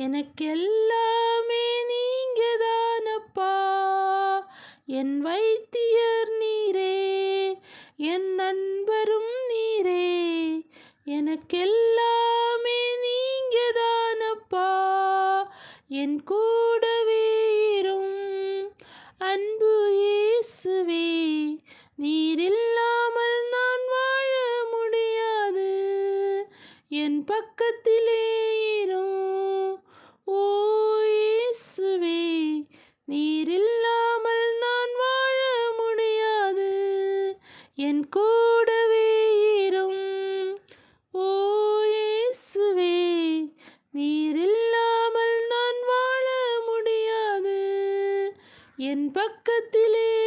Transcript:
எனக்கெல்லாமே நீங்கதானப்பா. என் வைத்தியர் நீரே, என் நண்பரும் நீரே. எனக்கெல்லாமே நீங்கதானப்பா. என் கூடவே இரும் அன்பு இயேசுவே. நீர் இல்லாமல் நான் வாழ முடியாது. என் பக்கத்திலே இரும் ஓ இயேசுவே. நீர் இல்லாமல் நான் வாழ முடியாது. என் கூடவே இரும் ஓ இயேசுவே. நீர் இல்லாமல் நான் வாழ முடியாது. என் பக்கத்திலே